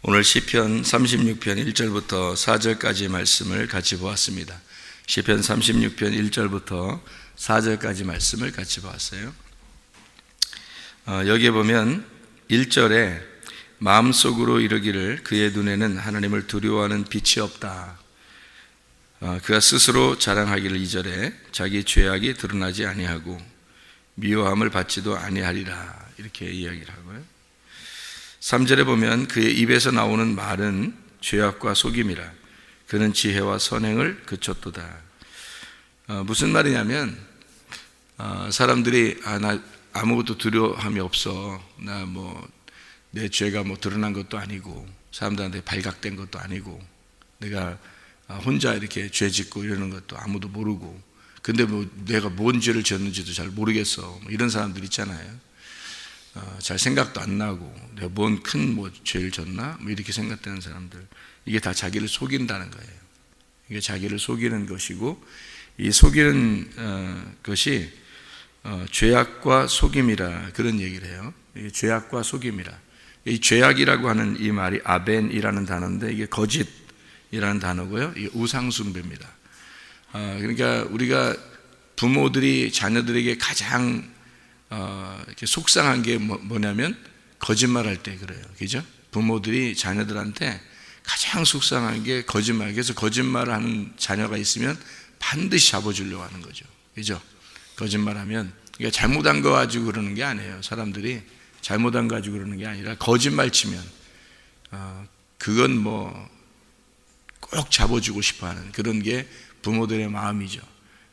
오늘 시편 36편 1절부터 4절까지 말씀을 같이 보았습니다. 시편 36편 1절부터 4절까지 말씀을 같이 보았어요. 여기에 보면 1절에 마음속으로 이르기를 그의 눈에는 하나님을 두려워하는 빛이 없다. 그가 스스로 자랑하기를 2절에 자기 죄악이 드러나지 아니하고 미워함을 받지도 아니하리라, 이렇게 이야기를 하고요. 3절에 보면 그의 입에서 나오는 말은 죄악과 속임이라 그는 지혜와 선행을 그쳤도다. 무슨 말이냐면 사람들이 나 아무것도 두려움이 없어, 나 내 죄가 드러난 것도 아니고 사람들한테 발각된 것도 아니고 내가 혼자 이렇게 죄 짓고 이러는 것도 아무도 모르고, 근데 내가 뭔 죄를 지었는지도 잘 모르겠어, 이런 사람들 있잖아요. 잘 생각도 안 나고 내가 뭔 큰 죄를 졌나 이렇게 생각되는 사람들, 이게 다 자기를 속인다는 거예요. 이게 자기를 속이는 것이고, 이 속이는 것이 죄악과 속임이라, 그런 얘기를 해요. 이게 죄악과 속임이라. 이 죄악이라고 하는 이 말이 아벤이라는 단어인데, 이게 거짓이라는 단어고요. 이게 우상숭배입니다. 그러니까 우리가 부모들이 자녀들에게 가장 이렇게 속상한 게 뭐냐면 거짓말할 때 그래요. 그죠? 부모들이 자녀들한테 가장 속상한 게 거짓말. 그래서 거짓말을 하는 자녀가 있으면 반드시 잡아주려고 하는 거죠. 그죠? 거짓말하면, 그러니까 잘못한 거 가지고 그러는 게 아니에요. 사람들이 잘못한 거 가지고 그러는 게 아니라 거짓말 치면 그건 꼭 잡아주고 싶어하는 그런 게 부모들의 마음이죠.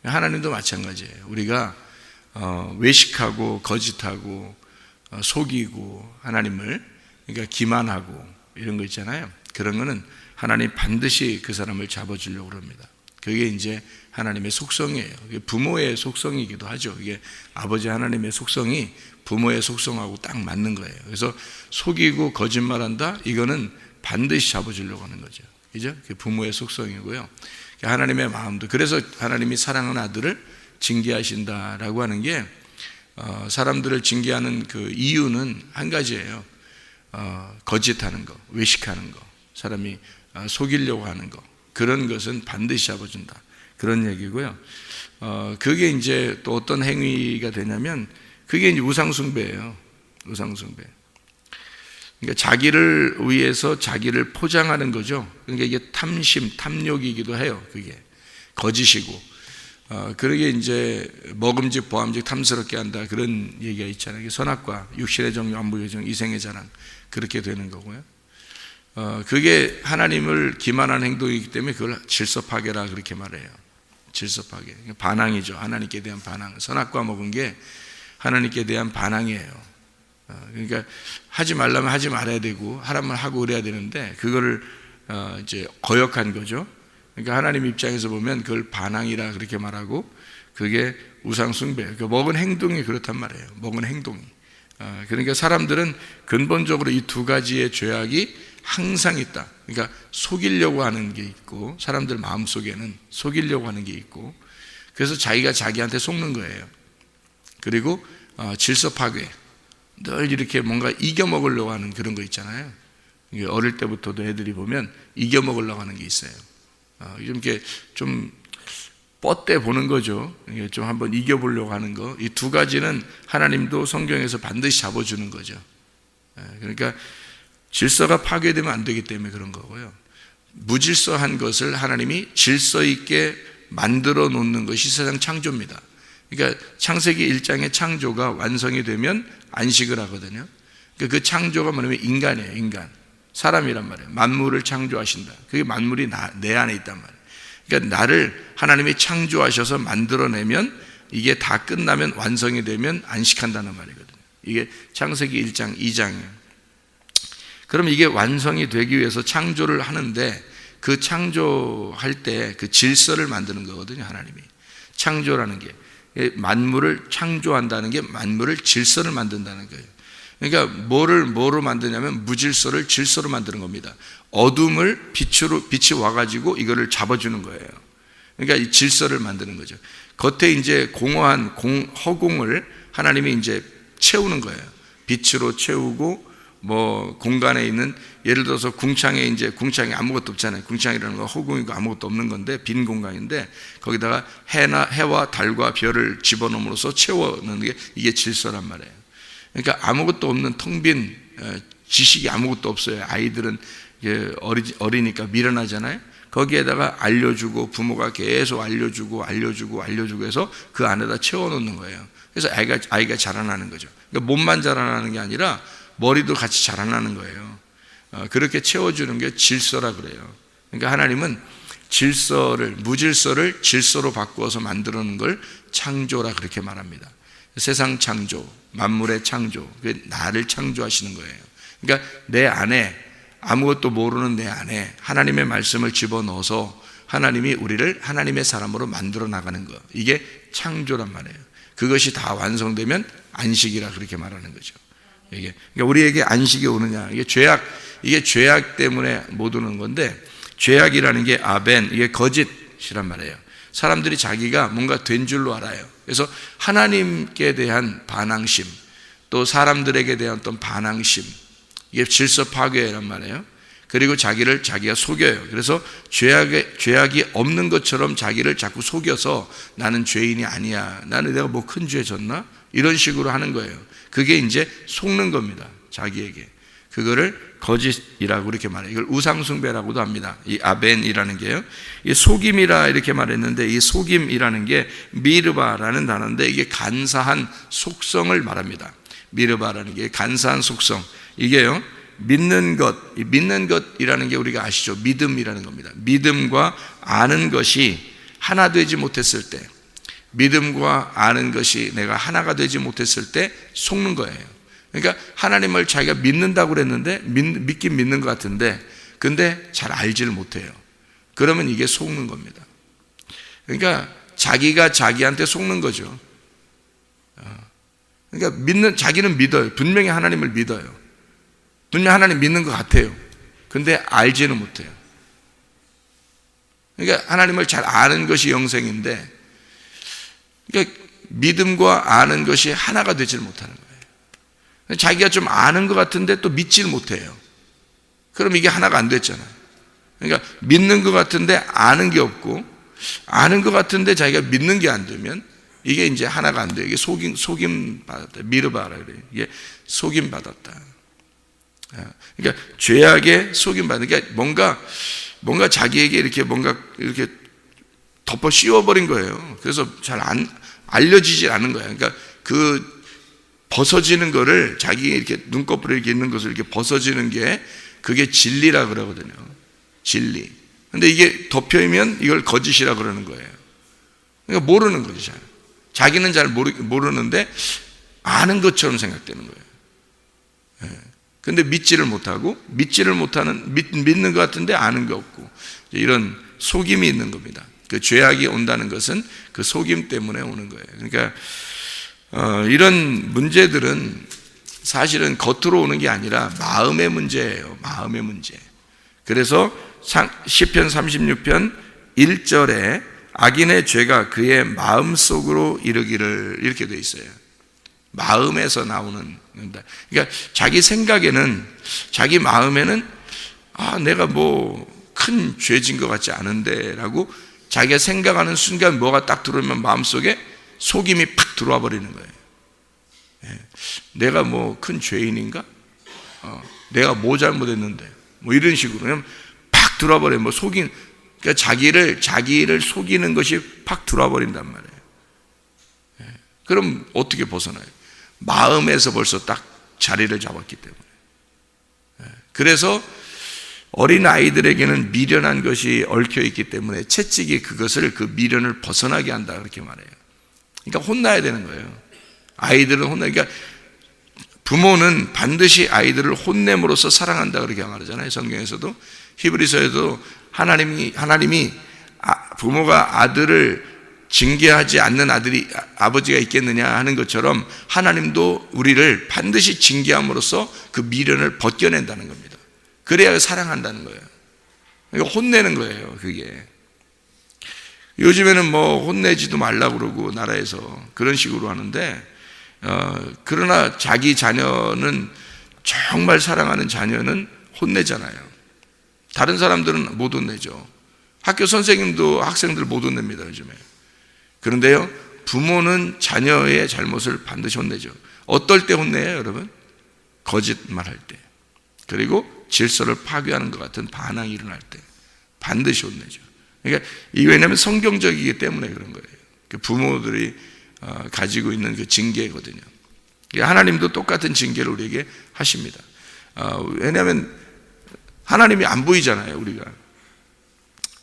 하나님도 마찬가지예요. 우리가 외식하고 거짓하고 속이고 하나님을, 그러니까 기만하고 이런 거 있잖아요. 그런 거는 하나님 반드시 그 사람을 잡아주려고 합니다. 그게 이제 하나님의 속성이에요. 그게 부모의 속성이기도 하죠. 이게 아버지 하나님의 속성이 부모의 속성하고 딱 맞는 거예요. 그래서 속이고 거짓말한다, 이거는 반드시 잡아주려고 하는 거죠. 그죠? 그게 부모의 속성이고요. 하나님의 마음도, 그래서 하나님이 사랑하는 아들을 징계하신다라고 하는 게, 사람들을 징계하는 그 이유는 한 가지예요. 거짓하는 거, 외식하는 거, 사람이 속이려고 하는 거, 그런 것은 반드시 잡아준다, 그런 얘기고요. 그게 이제 또 어떤 행위가 되냐면, 그게 이제 우상숭배예요. 우상숭배. 그러니까 자기를 위해서 자기를 포장하는 거죠. 그러니까 이게 탐심, 탐욕이기도 해요. 그게 거짓이고, 그러게 이제 먹음직, 보암직, 탐스럽게 한다, 그런 얘기가 있잖아요. 선악과 육신의 정욕, 안목의 정욕, 이생의 자랑, 그렇게 되는 거고요. 그게 하나님을 기만하는 행동이기 때문에 그걸 질서파괴라 그렇게 말해요. 질서파괴, 반항이죠. 하나님께 대한 반항. 선악과 먹은 게 하나님께 대한 반항이에요. 그러니까 하지 말라면 하지 말아야 되고, 하라면 하고 그래야 되는데 그거를 이제 거역한 거죠. 그러니까 하나님 입장에서 보면 그걸 반항이라 그렇게 말하고, 그게 우상숭배, 그러니까 먹은 행동이 그렇단 말이에요. 먹은 행동이. 그러니까 사람들은 근본적으로 이 두 가지의 죄악이 항상 있다. 그러니까 속이려고 하는 게 있고, 사람들 마음속에는 속이려고 하는 게 있고, 그래서 자기가 자기한테 속는 거예요. 그리고 질서 파괴, 늘 이렇게 뭔가 이겨먹으려고 하는 그런 거 있잖아요. 어릴 때부터도 애들이 보면 이겨먹으려고 하는 게 있어요. 이렇게 좀 뻗대 보는 거죠. 좀 한번 이겨보려고 하는 거. 이 두 가지는 하나님도 성경에서 반드시 잡아주는 거죠. 그러니까 질서가 파괴되면 안 되기 때문에 그런 거고요. 무질서한 것을 하나님이 질서 있게 만들어 놓는 것이 세상 창조입니다. 그러니까 창세기 1장의 창조가 완성이 되면 안식을 하거든요. 그러니까 그 창조가 뭐냐면 인간이에요. 인간, 사람이란 말이에요. 만물을 창조하신다. 그게 만물이 내 안에 있단 말이에요. 그러니까 나를 하나님이 창조하셔서 만들어내면, 이게 다 끝나면, 완성이 되면 안식한다는 말이거든요. 이게 창세기 1장 2장이에요 그럼 이게 완성이 되기 위해서 창조를 하는데, 그 창조할 때 그 질서를 만드는 거거든요. 하나님이 창조라는 게, 만물을 창조한다는 게 만물을 질서를 만든다는 거예요. 그러니까 뭐로 만드냐면 무질서를 질서로 만드는 겁니다. 어둠을 빛이 와가지고 이거를 잡아주는 거예요. 그러니까 이 질서를 만드는 거죠. 겉에 이제 공허한 허공을 하나님이 이제 채우는 거예요. 빛으로 채우고 뭐 공간에 있는, 예를 들어서 궁창에 궁창에 아무것도 없잖아요. 궁창이라는 건 허공이고 아무것도 없는 건데, 빈 공간인데 거기다가 해와 달과 별을 집어넣음으로써 채워넣는 게 이게 질서란 말이에요. 그러니까 아무것도 없는 텅 빈, 지식이 아무것도 없어요. 아이들은 어리니까 미련하잖아요. 거기에다가 알려주고, 부모가 계속 알려주고 해서 그 안에다 채워놓는 거예요. 그래서 아이가 자라나는 거죠. 그러니까 몸만 자라나는 게 아니라 머리도 같이 자라나는 거예요. 그렇게 채워주는 게 질서라 그래요. 그러니까 하나님은 무질서를 질서로 바꾸어서 만들어놓은 걸 창조라 그렇게 말합니다. 세상 창조, 만물의 창조, 나를 창조하시는 거예요. 그러니까 내 안에, 아무것도 모르는 내 안에 하나님의 말씀을 집어넣어서 하나님이 우리를 하나님의 사람으로 만들어 나가는 거, 이게 창조란 말이에요. 그것이 다 완성되면 안식이라 그렇게 말하는 거죠. 그러니까 우리에게 안식이 오느냐, 이게 죄악 때문에 못 오는 건데, 죄악이라는 게 이게 거짓이란 말이에요. 사람들이 자기가 뭔가 된 줄로 알아요. 그래서 하나님께 대한 반항심, 또 사람들에게 대한 어떤 반항심, 이게 질서 파괴란 말이에요. 그리고 자기가 속여요. 그래서 죄악이 없는 것처럼 자기를 자꾸 속여서 나는 죄인이 아니야, 나는 내가 뭐 큰 죄 졌나, 이런 식으로 하는 거예요. 그게 이제 속는 겁니다, 자기에게. 그거를 거짓이라고 이렇게 말해요. 이걸 우상숭배라고도 합니다. 이 아벤이라는 게요, 이 속임이라 이렇게 말했는데, 이 속임이라는 게 미르바라는 단어인데, 이게 간사한 속성을 말합니다. 미르바라는 게 간사한 속성, 이게요, 믿는 것이라는 게 우리가 아시죠? 믿음이라는 겁니다. 믿음과 아는 것이 하나 되지 못했을 때, 믿음과 아는 것이 내가 하나가 되지 못했을 때 속는 거예요. 그러니까 하나님을 자기가 믿는다고 그랬는데, 믿긴 믿는 것 같은데, 근데 잘 알지를 못해요. 그러면 이게 속는 겁니다. 그러니까 자기가 자기한테 속는 거죠. 그러니까 자기는 믿어요. 분명히 하나님을 믿어요. 분명 하나님 믿는 것 같아요. 근데 알지는 못해요. 그러니까 하나님을 잘 아는 것이 영생인데, 그러니까 믿음과 아는 것이 하나가 되지를 못하는 거예요. 자기가 좀 아는 것 같은데 또 믿지를 못해요. 그럼 이게 하나가 안 됐잖아요. 그러니까 믿는 것 같은데 아는 게 없고, 아는 것 같은데 자기가 믿는 게 안 되면 이게 이제 하나가 안 돼요. 이게 속임 받았다. 미르바라 그래요. 이게 속임 받았다. 그러니까 죄악에 속임 받는 게 뭔가 자기에게 이렇게 덮어 씌워버린 거예요. 그래서 잘 알려지지 않은 거예요. 그러니까 그 벗어지는 거를, 자기 이렇게 눈꺼풀에 이렇게 있는 것을 이렇게 벗어지는 게, 그게 진리라 그러거든요. 진리. 근데 이게 덮여있으면 이걸 거짓이라 그러는 거예요. 그러니까 모르는 거죠. 잘. 자기는 잘 모르는데 아는 것처럼 생각되는 거예요. 근데 믿지를 못하는, 믿는 것 같은데 아는 게 없고, 이런 속임이 있는 겁니다. 그 죄악이 온다는 것은 그 속임 때문에 오는 거예요. 그러니까 이런 문제들은 사실은 겉으로 오는 게 아니라 마음의 문제예요. 마음의 문제. 그래서 시편 36편 1절에 악인의 죄가 그의 마음속으로 이르기를, 이렇게 돼 있어요. 마음에서 나오는. 그러니까 자기 생각에는, 자기 마음에는 내가 뭐 큰 죄진 것 같지 않은데 라고 자기가 생각하는 순간 뭐가 딱 들어오면 마음속에 속임이 팍 들어와 버리는 거예요. 내가 뭐 큰 죄인인가? 내가 뭐 잘못했는데? 뭐 이런 식으로 그냥 팍 들어와 버려요. 뭐 그러니까 자기를 속이는 것이 팍 들어와 버린단 말이에요. 그럼 어떻게 벗어나요? 마음에서 벌써 딱 자리를 잡았기 때문에. 그래서 어린 아이들에게는 미련한 것이 얽혀 있기 때문에 채찍이 그 미련을 벗어나게 한다, 그렇게 말해요. 그러니까 혼나야 되는 거예요. 아이들은 그러니까 부모는 반드시 아이들을 혼냄으로써 사랑한다, 그렇게 말하잖아요. 성경에서도, 히브리서에도 하나님이 부모가 아들을 징계하지 않는 아버지가 있겠느냐 하는 것처럼, 하나님도 우리를 반드시 징계함으로써 그 미련을 벗겨낸다는 겁니다. 그래야 사랑한다는 거예요. 그러니까 혼내는 거예요, 그게. 요즘에는 뭐 혼내지도 말라고 그러고 나라에서 그런 식으로 하는데, 그러나 자기 자녀는 정말 사랑하는 자녀는 혼내잖아요. 다른 사람들은 못 혼내죠. 학교 선생님도 학생들 못 혼냅니다, 요즘에. 그런데요, 부모는 자녀의 잘못을 반드시 혼내죠. 어떨 때 혼내요, 여러분? 거짓말할 때, 그리고 질서를 파괴하는 것 같은 반항이 일어날 때 반드시 혼내죠. 그러니까 이게 왜냐하면 성경적이기 때문에 그런 거예요. 그 부모들이 가지고 있는 그 징계거든요. 하나님도 똑같은 징계를 우리에게 하십니다. 왜냐하면 하나님이 안 보이잖아요, 우리가.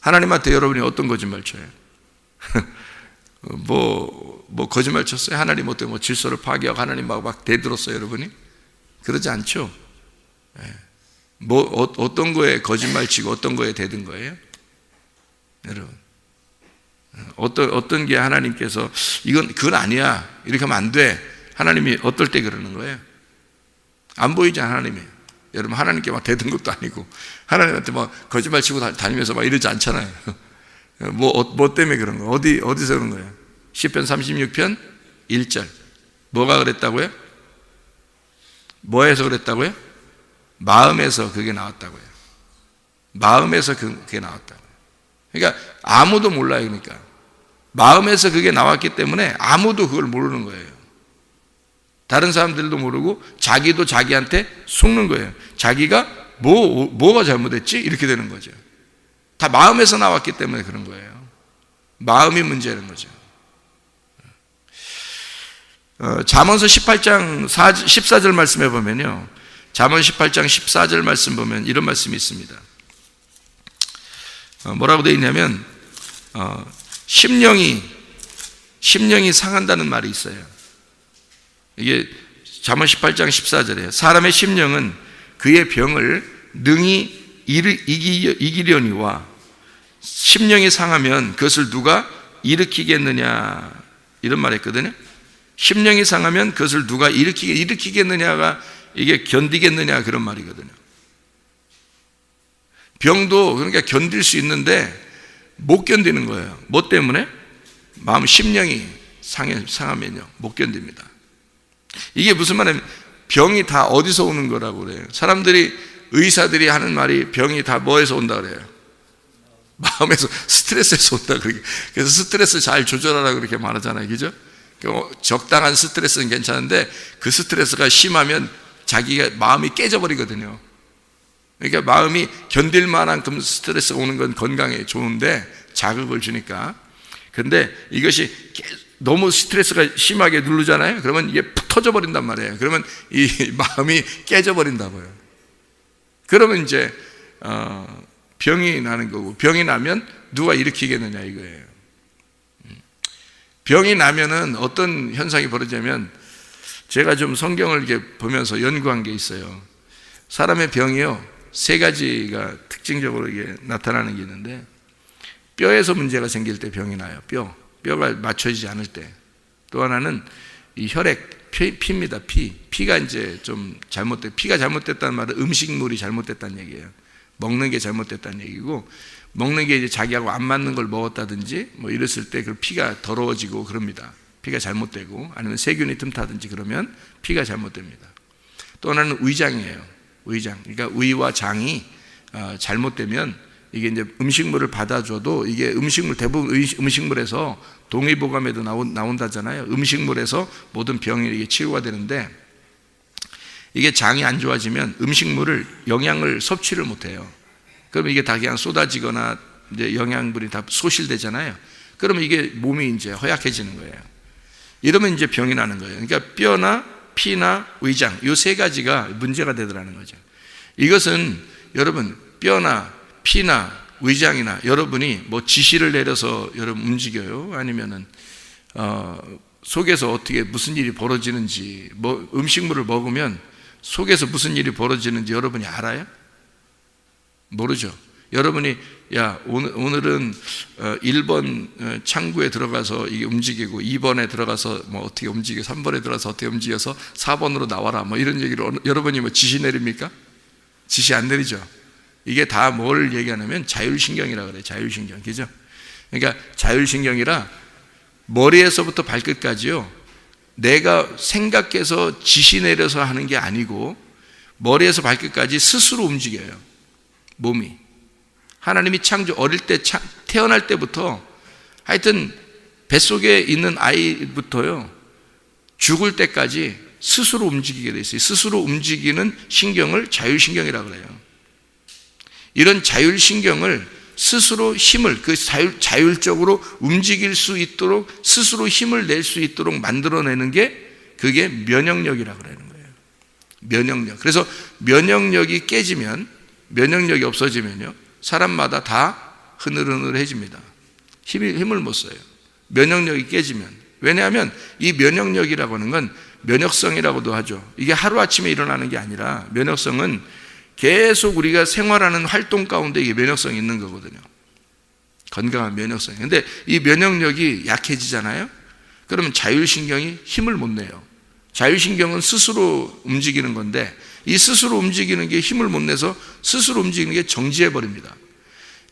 하나님한테 여러분이 어떤 거짓말 쳐요? 뭐 거짓말 쳤어요? 하나님 어때 뭐 질서를 파괴하고 하나님하고 막 대들었어요, 여러분이? 그러지 않죠. 어떤 거에 거짓말 치고 어떤 거에 대든 거예요? 여러분, 어떤 게 하나님께서 그건 아니야, 이렇게 하면 안 돼, 하나님이 어떨 때 그러는 거예요? 안 보이잖아요, 하나님이. 여러분, 하나님께 막 대든 것도 아니고 하나님한테 막 거짓말 치고 다니면서 막 이러지 않잖아요. 뭐 때문에 그런 거예요? 어디서 그런 거예요? 시편 36편 1절 뭐가 그랬다고요? 뭐에서 그랬다고요? 마음에서 그게 나왔다고요. 마음에서 그게 나왔다고요. 그러니까 아무도 몰라요. 그러니까 마음에서 그게 나왔기 때문에 아무도 그걸 모르는 거예요. 다른 사람들도 모르고 자기도 자기한테 속는 거예요. 자기가 뭐가 잘못했지? 이렇게 되는 거죠. 다 마음에서 나왔기 때문에 그런 거예요. 마음이 문제라는 거죠. 잠언서 18장 14절 말씀해 보면요, 잠언 18장 14절 말씀 보면 이런 말씀이 있습니다. 뭐라고 되어 있냐면 심령이 상한다는 말이 있어요. 이게 잠언 18장 14절이에요. 사람의 심령은 그의 병을 능히 이기려니와 심령이 상하면 그것을 누가 일으키겠느냐, 이런 말 했거든요. 심령이 상하면 그것을 누가 일으키겠느냐가 이게 견디겠느냐, 그런 말이거든요. 병도 그러니까 견딜 수 있는데 못 견디는 거예요. 뭐 때문에? 마음 심령이 상하면요 못 견딥니다. 이게 무슨 말이냐면 병이 다 어디서 오는 거라고 그래요. 의사들이 하는 말이 병이 다 뭐에서 온다 그래요? 마음에서, 스트레스에서 온다. 그래서 스트레스 잘 조절하라고 그렇게 말하잖아요, 그죠? 적당한 스트레스는 괜찮은데 그 스트레스가 심하면 자기가 마음이 깨져버리거든요. 그러니까 마음이 견딜 만큼 스트레스가 오는 건 건강에 좋은데 자극을 주니까. 근데 이것이 너무 스트레스가 심하게 누르잖아요. 그러면 이게 푹 터져버린단 말이에요. 그러면 이 마음이 깨져버린다고요. 그러면 이제 병이 나는 거고, 병이 나면 누가 일으키겠느냐 이거예요. 병이 나면은 어떤 현상이 벌어지냐면, 제가 좀 성경을 이렇게 보면서 연구한 게 있어요. 사람의 병이요, 세 가지가 특징적으로 이게 나타나는 게 있는데, 뼈에서 문제가 생길 때 병이 나요. 뼈가 맞춰지지 않을 때. 또 하나는 이 혈액, 피입니다. 피가 이제 좀 피가 잘못됐다는 말은 음식물이 잘못됐다는 얘기예요. 먹는 게 잘못됐다는 얘기고, 먹는 게 이제 자기하고 안 맞는 걸 먹었다든지 뭐 이랬을 때 그 피가 더러워지고 그럽니다. 피가 잘못되고, 아니면 세균이 틈타든지 그러면 피가 잘못됩니다. 또 하나는 위장이에요. 위장. 그러니까 위와 장이 잘못되면 이게 이제 음식물을 받아줘도 이게 대부분 음식물에서 동의보감에도 나온다잖아요. 음식물에서 모든 병이 이게 치유가 되는데, 이게 장이 안 좋아지면 음식물을 영양을 섭취를 못해요. 그러면 이게 다 그냥 쏟아지거나 이제 영양분이 다 소실되잖아요. 그러면 이게 몸이 이제 허약해지는 거예요. 이러면 이제 병이 나는 거예요. 그러니까 뼈나 피나 위장, 이 세 가지가 문제가 되더라는 거죠. 이것은 여러분 뼈나 피나 위장이나 여러분이 뭐 지시를 내려서 여러분 움직여요? 아니면은 속에서 어떻게 무슨 일이 벌어지는지, 뭐 음식물을 먹으면 속에서 무슨 일이 벌어지는지 여러분이 알아요? 모르죠. 여러분이 오늘은 1번 창구에 들어가서 이게 움직이고 2번에 들어가서 뭐 어떻게 움직이고 3번에 들어가서 어떻게 움직여서 4번으로 나와라 뭐 이런 얘기를 여러분이 뭐 지시 내립니까? 지시 안 내리죠. 이게 다 뭘 얘기하냐면 자율신경이라 그래요. 자율신경. 그죠? 그러니까 자율신경이라 머리에서부터 발끝까지요, 내가 생각해서 지시 내려서 하는 게 아니고 머리에서 발끝까지 스스로 움직여요. 몸이. 하나님이 어릴 때 태어날 때부터 하여튼 뱃속에 있는 아이부터요, 죽을 때까지 스스로 움직이게 돼 있어요. 스스로 움직이는 신경을 자율신경이라고 그래요. 이런 자율신경을 스스로 힘을, 자율적으로 움직일 수 있도록 스스로 힘을 낼 수 있도록 만들어내는 게 그게 면역력이라고 그러는 거예요. 면역력. 그래서 면역력이 깨지면, 면역력이 없어지면요, 사람마다 다 흐느흐느해집니다. 힘을 못 써요. 면역력이 깨지면. 왜냐하면 이 면역력이라고 하는 건 면역성이라고도 하죠. 이게 하루아침에 일어나는 게 아니라 면역성은 계속 우리가 생활하는 활동 가운데 이게 면역성이 있는 거거든요. 건강한 면역성이. 근데 이 면역력이 약해지잖아요. 그러면 자율신경이 힘을 못 내요. 자율신경은 스스로 움직이는 건데 이 스스로 움직이는 게 힘을 못 내서 스스로 움직이는 게 정지해 버립니다.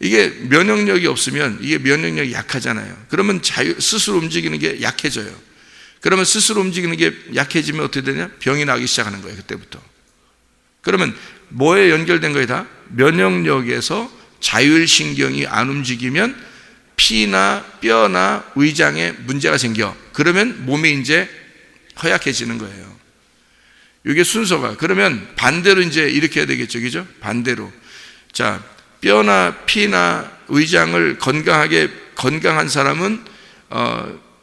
이게 면역력이 없으면 이게 면역력이 약하잖아요. 그러면 스스로 움직이는 게 약해져요. 그러면 스스로 움직이는 게 약해지면 어떻게 되냐? 병이 나기 시작하는 거예요. 그때부터. 그러면 뭐에 연결된 거예요? 다 면역력에서 자율신경이 안 움직이면 피나 뼈나 위장에 문제가 생겨. 그러면 몸이 이제 허약해지는 거예요. 이게 순서가. 그러면 반대로 이제 이렇게 해야 되겠죠. 그죠? 반대로. 자, 뼈나 피나 위장을 건강한 사람은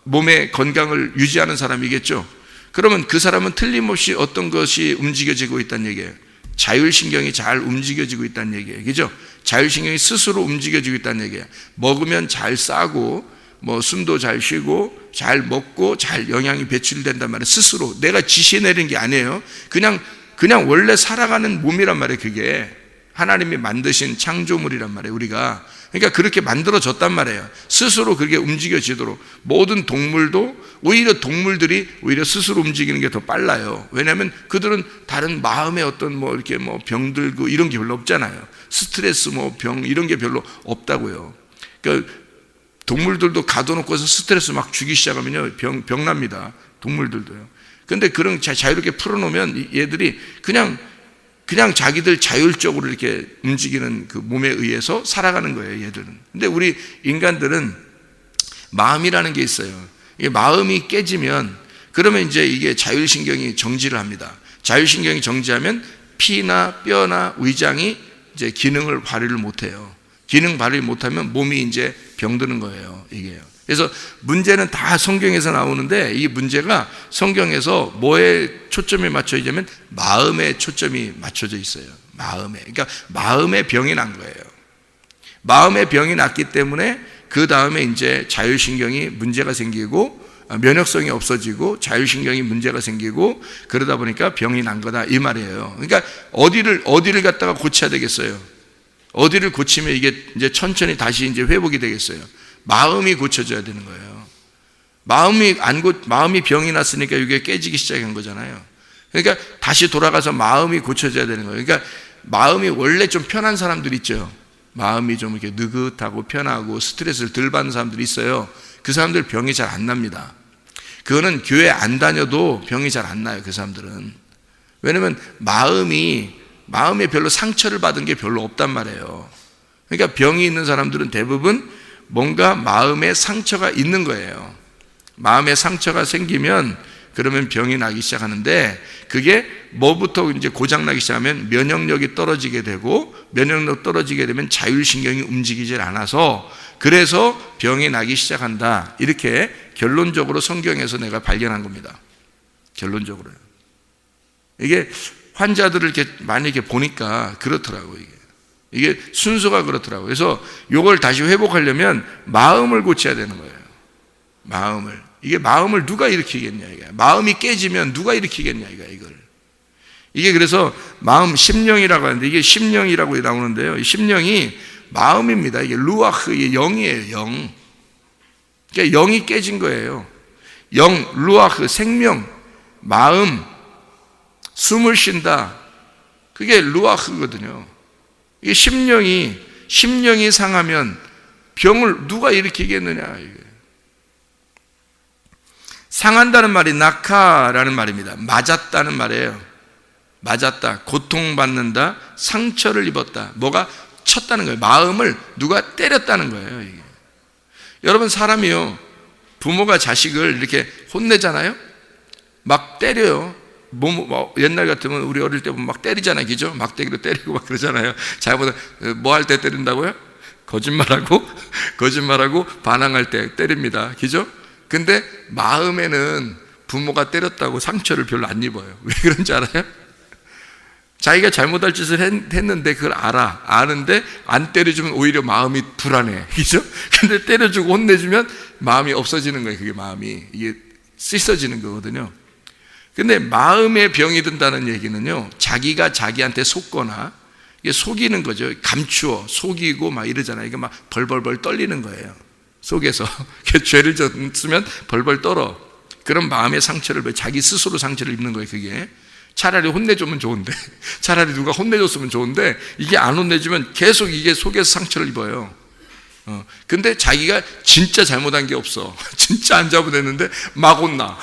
몸의 건강을 유지하는 사람이겠죠. 그러면 그 사람은 틀림없이 어떤 것이 움직여지고 있다는 얘기예요. 자율신경이 잘 움직여지고 있다는 얘기예요. 그죠? 자율신경이 스스로 움직여지고 있다는 얘기예요. 먹으면 잘 싸고 숨도 잘 쉬고 잘 먹고 잘 영양이 배출된단 말이에요. 스스로 내가 지시 내린 게 아니에요. 그냥 원래 살아가는 몸이란 말이에요. 그게 하나님이 만드신 창조물이란 말이에요. 우리가 그러니까 그렇게 만들어졌단 말이에요. 스스로 그게 움직여지도록. 모든 동물도 동물들이 오히려 스스로 움직이는 게 더 빨라요. 왜냐하면 그들은 다른 마음의 어떤 이렇게 병들 이런 게 별로 없잖아요. 스트레스 병 이런 게 별로 없다고요. 그러니까 동물들도 가둬놓고서 스트레스 막 주기 시작하면요 병 납니다. 동물들도요. 근데 그런 자유롭게 풀어놓으면 얘들이 그냥 자기들 자율적으로 이렇게 움직이는 그 몸에 의해서 살아가는 거예요, 얘들은. 근데 우리 인간들은 마음이라는 게 있어요. 이게 마음이 깨지면 그러면 이제 이게 자율신경이 정지를 합니다. 자율신경이 정지하면 피나 뼈나 위장이 이제 기능을 발휘를 못해요. 기능 발휘 못하면 몸이 이제 병드는 거예요, 이게요. 그래서 문제는 다 성경에서 나오는데 이 문제가 성경에서 뭐에 초점이 맞춰 있냐면 마음에 초점이 맞춰져 있어요. 마음에. 그러니까 마음에 병이 난 거예요. 마음에 병이 났기 때문에 그 다음에 이제 자율신경이 문제가 생기고 면역성이 없어지고 자율신경이 문제가 생기고 그러다 보니까 병이 난 거다 이 말이에요. 그러니까 어디를 갖다가 고쳐야 되겠어요? 어디를 고치면 이게 이제 천천히 다시 이제 회복이 되겠어요? 마음이 고쳐져야 되는 거예요. 마음이 병이 났으니까 이게 깨지기 시작한 거잖아요. 그러니까 다시 돌아가서 마음이 고쳐져야 되는 거예요. 그러니까 마음이 원래 좀 편한 사람들 있죠. 마음이 좀 이렇게 느긋하고 편하고 스트레스를 덜 받는 사람들이 있어요. 그 사람들 병이 잘 안 납니다. 그거는 교회 안 다녀도 병이 잘 안 나요. 그 사람들은. 왜냐면 마음에 별로 상처를 받은 게 별로 없단 말이에요. 그러니까 병이 있는 사람들은 대부분 뭔가 마음에 상처가 있는 거예요. 마음에 상처가 생기면 그러면 병이 나기 시작하는데 그게 뭐부터 이제 고장나기 시작하면 면역력이 떨어지게 되고 면역력 떨어지게 되면 자율신경이 움직이질 않아서 그래서 병이 나기 시작한다. 이렇게 결론적으로 성경에서 내가 발견한 겁니다. 결론적으로요. 이게 환자들을 이렇게 많이 이렇게 보니까 그렇더라고요. 이게 순서가 그렇더라고요. 그래서 이걸 다시 회복하려면 마음을 고쳐야 되는 거예요. 마음을. 이게 마음을 누가 일으키겠냐, 이게. 마음이 깨지면 누가 일으키겠냐, 이걸. 이게 그래서 마음, 심령이라고 하는데 이게 심령이라고 나오는데요. 이 심령이 마음입니다. 이게 루아흐, 이게 영이에요, 영. 그러니까 영이 깨진 거예요. 영, 루아흐, 생명, 마음, 숨을 쉰다. 그게 루아흐거든요. 이게 심령이 상하면 병을 누가 일으키겠느냐. 이게. 상한다는 말이 낙하라는 말입니다. 맞았다는 말이에요. 맞았다, 고통받는다, 상처를 입었다. 뭐가 쳤다는 거예요. 마음을 누가 때렸다는 거예요. 이게. 여러분, 사람이요, 부모가 자식을 이렇게 혼내잖아요. 막 때려요. 옛날 같으면 우리 어릴 때 보면 막 때리잖아요. 그죠? 막대기로 때리고 막 그러잖아요. 자기보다 뭐 할 때 때린다고요? 거짓말하고 반항할 때 때립니다. 그죠? 근데 마음에는 부모가 때렸다고 상처를 별로 안 입어요. 왜 그런지 알아요? 자기가 잘못할 짓을 했는데 그걸 아는데 안 때려주면 오히려 마음이 불안해. 그죠? 근데 때려주고 혼내주면 마음이 없어지는 거예요. 그게 마음이. 이게 씻어지는 거거든요. 근데 마음에 병이 든다는 얘기는요, 자기가 자기한테 속거나, 이게 속이는 거죠. 감추어, 속이고 막 이러잖아요. 이게 막 벌벌벌 떨리는 거예요. 속에서. 죄를 졌으면 벌벌 떨어. 그런 마음의 상처를, 자기 스스로 상처를 입는 거예요, 그게. 차라리 혼내주면 좋은데, 차라리 누가 혼내줬으면 좋은데, 이게 안 혼내주면 계속 이게 속에서 상처를 입어요. 근데 자기가 진짜 잘못한 게 없어. 진짜 안 잘못했는데 막 혼나.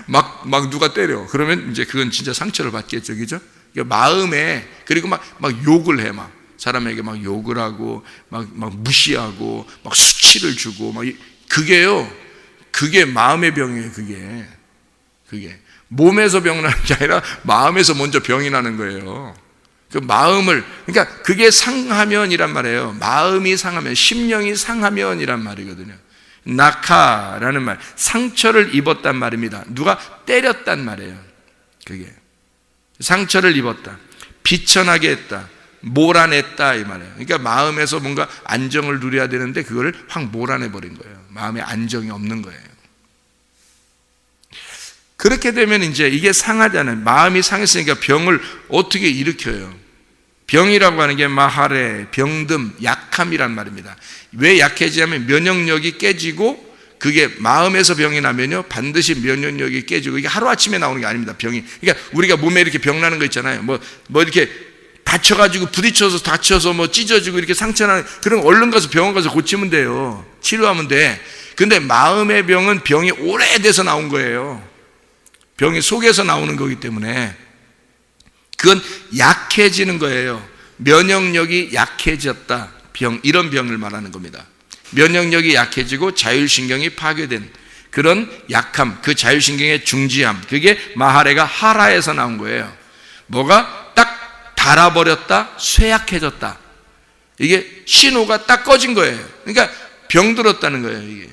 막 누가 때려. 그러면 이제 그건 진짜 상처를 받겠죠. 그죠? 마음에, 그리고 막 욕을 해. 사람에게 막 욕을 하고, 막 무시하고, 막 수치를 주고, 그게 마음의 병이에요. 그게. 몸에서 병 나는 게 아니라 마음에서 먼저 병이 나는 거예요. 그 마음을, 그러니까 그게 상하면이란 말이에요. 마음이 상하면, 심령이 상하면이란 말이거든요. 낙하라는 말, 상처를 입었단 말입니다. 누가 때렸단 말이에요. 그게 상처를 입었다, 비천하게 했다, 몰아냈다 이 말이에요. 그러니까 마음에서 뭔가 안정을 누려야 되는데 그걸 확 몰아내 버린 거예요. 마음에 안정이 없는 거예요. 그렇게 되면 이제 이게 상하잖아요. 마음이 상했으니까 병을 어떻게 일으켜요? 병이라고 하는 게 마하레, 병듦, 약함이란 말입니다. 왜 약해지냐면 면역력이 깨지고, 그게 마음에서 병이 나면요, 반드시 면역력이 깨지고, 이게 하루아침에 나오는 게 아닙니다, 병이. 그러니까 우리가 몸에 이렇게 병 나는 거 있잖아요. 뭐 이렇게 다쳐가지고 다쳐서 뭐 찢어지고 이렇게 상처나는, 그럼 얼른 가서 병원 가서 고치면 돼요. 치료하면 돼. 근데 마음의 병은 병이 오래돼서 나온 거예요. 병이 속에서 나오는 거기 때문에 그건 약해지는 거예요. 면역력이 약해졌다. 이런 병을 말하는 겁니다. 면역력이 약해지고 자율신경이 파괴된 그런 약함, 그 자율신경의 중지함, 그게 마하레가 하라에서 나온 거예요. 뭐가 딱 닳아버렸다, 쇠약해졌다. 이게 신호가 딱 꺼진 거예요. 그러니까 병들었다는 거예요. 이게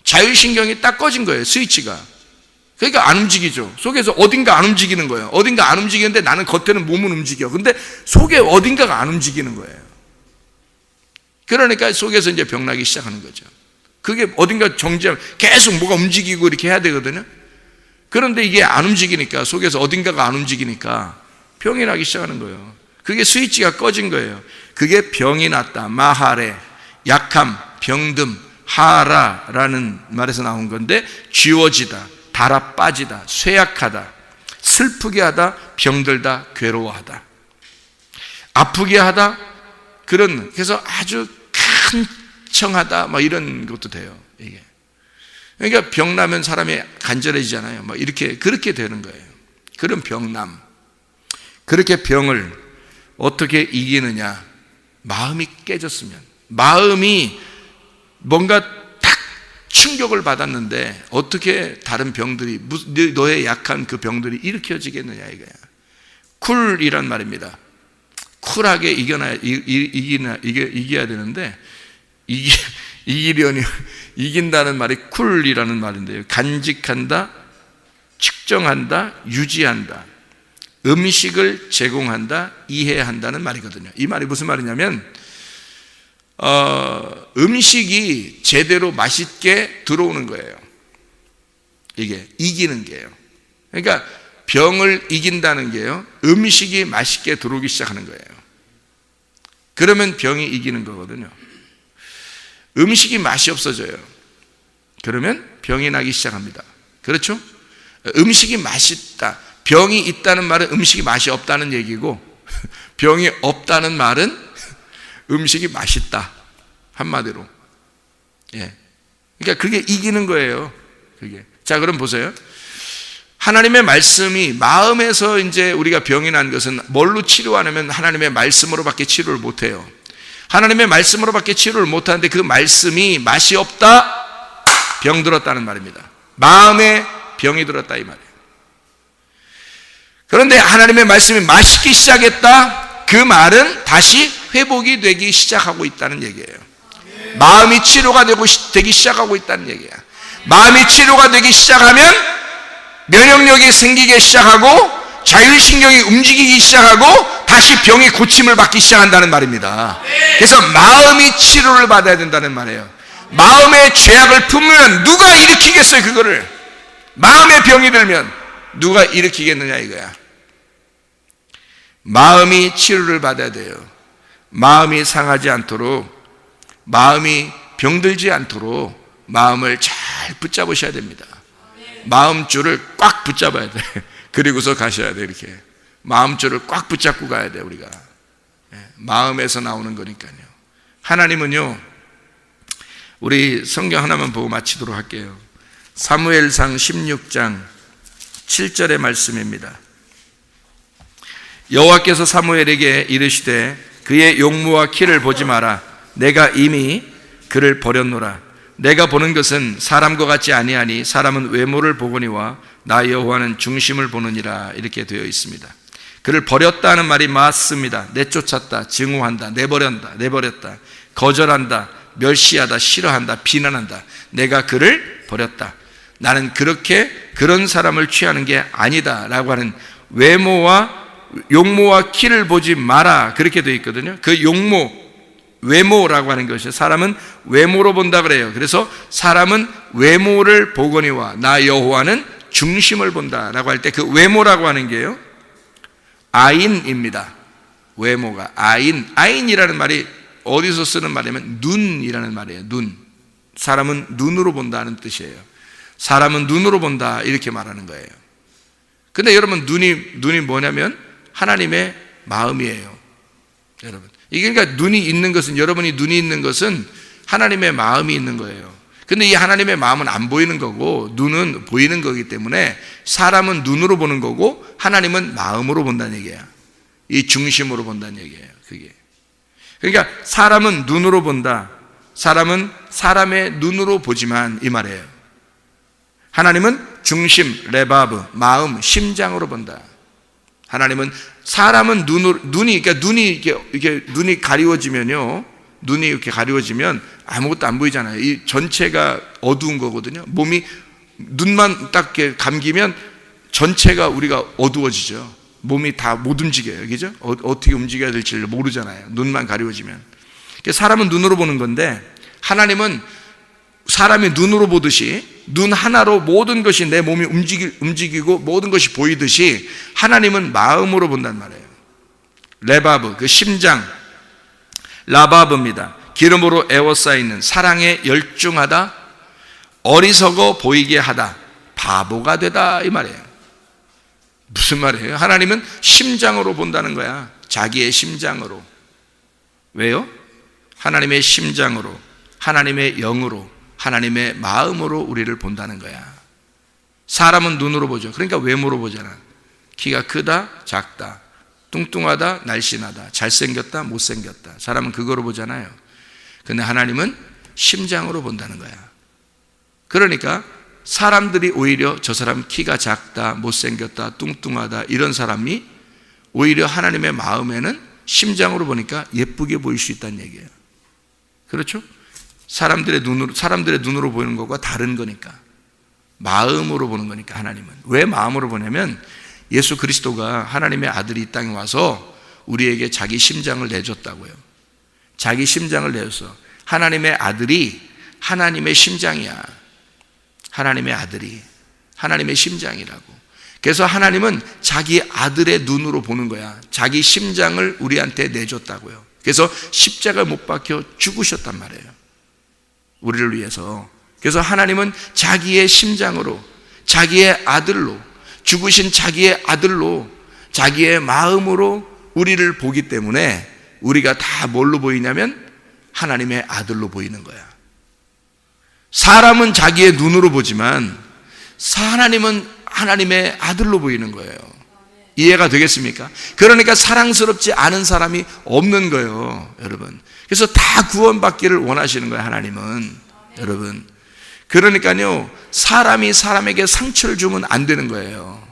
자율신경이 딱 꺼진 거예요. 스위치가. 그러니까 안 움직이죠. 속에서 어딘가 안 움직이는 거예요. 어딘가 안 움직이는데 나는 겉에는 몸은 움직여. 근데 속에 어딘가가 안 움직이는 거예요. 그러니까 속에서 이제 병나기 시작하는 거죠. 그게 어딘가 정지하면 계속 뭐가 움직이고 이렇게 해야 되거든요. 그런데 이게 안 움직이니까, 속에서 어딘가가 안 움직이니까 병이 나기 시작하는 거예요. 그게 스위치가 꺼진 거예요. 그게 병이 났다. 마하레, 약함, 병듦, 하라라는 말에서 나온 건데, 쥐워지다, 달아 빠지다, 쇠약하다, 슬프게 하다, 병들다, 괴로워하다, 아프게 하다, 그래서 아주 간청하다, 이런 것도 돼요. 이게. 그러니까 병나면 사람이 간절해지잖아요. 그렇게 되는 거예요. 그런 병남. 그렇게 병을 어떻게 이기느냐? 마음이 깨졌으면, 마음이 뭔가 충격을 받았는데 어떻게 다른 병들이, 너의 약한 그 병들이 일으켜지겠느냐 이거야. 쿨이란 말입니다. 쿨하게 이겨야 되는데, 이긴다는 말이 쿨이라는 말인데요. 간직한다, 측정한다, 유지한다, 음식을 제공한다, 이해한다는 말이거든요. 이 말이 무슨 말이냐면, 음식이 제대로 맛있게 들어오는 거예요. 이게 이기는 게요. 그러니까 병을 이긴다는 게요, 음식이 맛있게 들어오기 시작하는 거예요. 그러면 병이 이기는 거거든요. 음식이 맛이 없어져요. 그러면 병이 나기 시작합니다. 그렇죠? 음식이 맛있다. 병이 있다는 말은 음식이 맛이 없다는 얘기고, 병이 없다는 말은 음식이 맛있다. 한마디로. 예. 그러니까 그게 이기는 거예요. 그게. 자, 그럼 보세요. 하나님의 말씀이 마음에서 이제 우리가 병이 난 것은 뭘로 치료하냐면 하나님의 말씀으로밖에 치료를 못해요. 하나님의 말씀으로밖에 치료를 못하는데 그 말씀이 맛이 없다? 병들었다는 말입니다. 마음에 병이 들었다 이 말이에요. 그런데 하나님의 말씀이 맛있기 시작했다? 그 말은 다시 회복이 되기 시작하고 있다는 얘기예요. 마음이 치료가 되기 시작하고 있다는 얘기야. 마음이 치료가 되기 시작하면 면역력이 생기기 시작하고 자율신경이 움직이기 시작하고 다시 병이 고침을 받기 시작한다는 말입니다. 그래서 마음이 치료를 받아야 된다는 말이에요. 마음의 죄악을 품으면 누가 일으키겠어요? 그거를 마음의 병이 들면 누가 일으키겠느냐 이거야. 마음이 치료를 받아야 돼요. 마음이 상하지 않도록, 마음이 병들지 않도록 마음을 잘 붙잡으셔야 됩니다. 마음줄을 꽉 붙잡아야 돼. 그리고서 가셔야 돼. 이렇게 마음줄을 꽉 붙잡고 가야 돼. 우리가 마음에서 나오는 거니까요. 하나님은요, 우리 성경 하나만 보고 마치도록 할게요. 사무엘상 16장 7절의 말씀입니다. 여호와께서 사무엘에게 이르시되 그의 용모와 키를 보지 마라. 내가 이미 그를 버렸노라. 내가 보는 것은 사람과 같지 아니하니 사람은 외모를 보거니와 나 여호와는 중심을 보느니라. 이렇게 되어 있습니다. 그를 버렸다는 말이 맞습니다. 내쫓았다, 증오한다, 내버렸다, 거절한다, 멸시하다, 싫어한다, 비난한다. 내가 그를 버렸다. 나는 그런 사람을 취하는 게 아니다 라고 하는 용모와 키를 보지 마라, 그렇게 되어 있거든요. 그 외모라고 하는 것이 사람은 외모로 본다 그래요. 그래서 사람은 외모를 보거니와 나 여호와는 중심을 본다 라고 할 때 그 외모라고 하는 게요, 아인입니다. 외모가 아인이라는 말이 어디서 쓰는 말이냐면 눈이라는 말이에요. 눈. 사람은 눈으로 본다는 뜻이에요. 사람은 눈으로 본다 이렇게 말하는 거예요. 근데 여러분 눈이 뭐냐면 하나님의 마음이에요. 여러분, 이게 그러니까 여러분이 눈이 있는 것은 하나님의 마음이 있는 거예요. 근데 이 하나님의 마음은 안 보이는 거고 눈은 보이는 거기 때문에 사람은 눈으로 보는 거고 하나님은 마음으로 본다는 얘기야. 이 중심으로 본다는 얘기예요. 그게. 그러니까 사람은 눈으로 본다. 사람은 사람의 눈으로 보지만 이 말이에요. 하나님은 중심, 레바브, 마음, 심장으로 본다. 하나님은 사람은 눈이 가리워지면요. 눈이 이렇게 가리워지면 아무것도 안 보이잖아요. 이 전체가 어두운 거거든요. 몸이 눈만 딱 이렇게 감기면 전체가 우리가 어두워지죠. 몸이 다 못 움직여요. 그죠? 어떻게 움직여야 될지 모르잖아요. 눈만 가리워지면. 사람은 눈으로 보는 건데 하나님은 사람이 눈으로 보듯이 눈 하나로 모든 것이 내 몸이 움직이고 모든 것이 보이듯이 하나님은 마음으로 본단 말이에요. 레바브, 그 심장, 라바브입니다. 기름으로 에워싸이는 사랑에 열중하다, 어리석어 보이게 하다, 바보가 되다 이 말이에요. 무슨 말이에요? 하나님은 심장으로 본다는 거야. 자기의 심장으로. 왜요? 하나님의 심장으로, 하나님의 영으로, 하나님의 마음으로 우리를 본다는 거야. 사람은 눈으로 보죠. 그러니까 외모로 보잖아. 키가 크다, 작다, 뚱뚱하다, 날씬하다, 잘생겼다, 못생겼다. 사람은 그거로 보잖아요. 근데 하나님은 심장으로 본다는 거야. 그러니까 사람들이 오히려 저 사람 키가 작다, 못생겼다, 뚱뚱하다 이런 사람이 오히려 하나님의 마음에는 심장으로 보니까 예쁘게 보일 수 있다는 얘기예요. 그렇죠? 사람들의 눈으로 보이는 것과 다른 거니까. 마음으로 보는 거니까 하나님은. 왜 마음으로 보냐면 예수 그리스도가 하나님의 아들이 이 땅에 와서 우리에게 자기 심장을 내줬다고요. 자기 심장을 내줘서 하나님의 아들이 하나님의 심장이야. 하나님의 아들이 하나님의 심장이라고. 그래서 하나님은 자기 아들의 눈으로 보는 거야. 자기 심장을 우리한테 내줬다고요. 그래서 십자가에 못 박혀 죽으셨단 말이에요. 우리를 위해서. 그래서 하나님은 자기의 심장으로, 자기의 아들로, 죽으신 자기의 아들로, 자기의 마음으로 우리를 보기 때문에 우리가 다 뭘로 보이냐면 하나님의 아들로 보이는 거야. 사람은 자기의 눈으로 보지만 하나님은 하나님의 아들로 보이는 거예요. 이해가 되겠습니까? 그러니까 사랑스럽지 않은 사람이 없는 거예요, 여러분. 그래서 다 구원받기를 원하시는 거예요, 하나님은. 여러분, 그러니까요, 사람이 사람에게 상처를 주면 안 되는 거예요.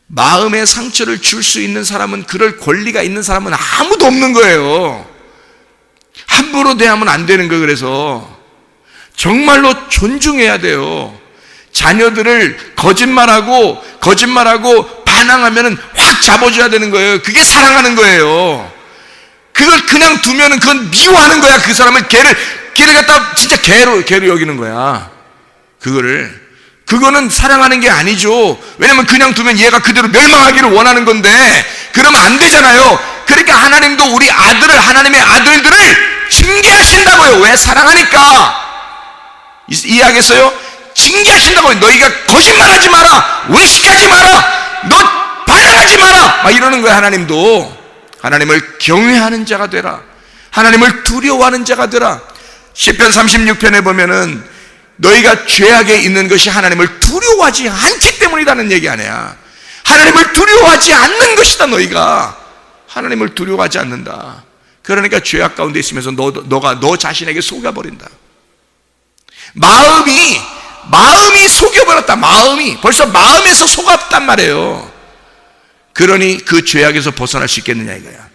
마음의 상처를 줄 수 있는 사람은, 그럴 권리가 있는 사람은 아무도 없는 거예요. 함부로 대하면 안 되는 거예요. 그래서 정말로 존중해야 돼요. 자녀들을 거짓말하고 반항하면은 확 잡아줘야 되는 거예요. 그게 사랑하는 거예요. 그걸 그냥 두면은 그건 미워하는 거야. 그 사람을 걔를 갖다 진짜 개로 여기는 거야. 그거는 사랑하는 게 아니죠. 왜냐면 그냥 두면 얘가 그대로 멸망하기를 원하는 건데, 그러면 안 되잖아요. 그러니까 하나님도 우리 아들을, 하나님의 아들들을 징계하신다고요. 왜? 사랑하니까. 이해하겠어요? 징계하신다고요. 너희가 거짓말하지 마라, 외식하지 마라, 너 반항하지 마라, 막 이러는 거예요. 하나님도. 하나님을 경외하는 자가 되라, 하나님을 두려워하는 자가 되라. 시편 36편에 보면은 너희가 죄악에 있는 것이 하나님을 두려워하지 않기 때문이라는 얘기 아니야. 하나님을 두려워하지 않는 것이다. 너희가 하나님을 두려워하지 않는다. 그러니까 죄악 가운데 있으면서 너가 너 자신에게 속여버린다. 마음이 속여버렸다. 벌써 마음에서 속았단 말이에요. 그러니 그 죄악에서 벗어날 수 있겠느냐 이거야.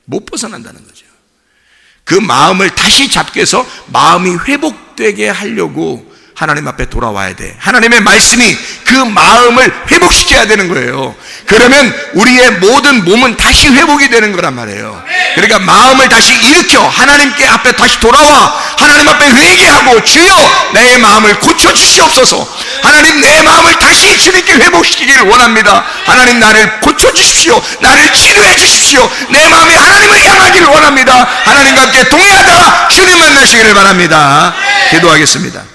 못 벗어난다는 거죠. 그 마음을 다시 잡기 위해서 마음이 회복되게 하려고 하나님 앞에 돌아와야 돼. 하나님의 말씀이 그 마음을 회복시켜야 되는 거예요. 그러면 우리의 모든 몸은 다시 회복이 되는 거란 말이에요. 그러니까 마음을 다시 일으켜 하나님께 앞에 다시 돌아와 하나님 앞에 회개하고, 주여 내 마음을 고쳐주시옵소서. 하나님, 내 마음을 다시 주님께 회복시키기를 원합니다. 하나님, 나를 고쳐주십시오. 나를 치료해 주십시오. 내 마음이 하나님을 향하기를 원합니다. 하나님과 함께 동의하다 주님 만나시기를 바랍니다. 기도하겠습니다.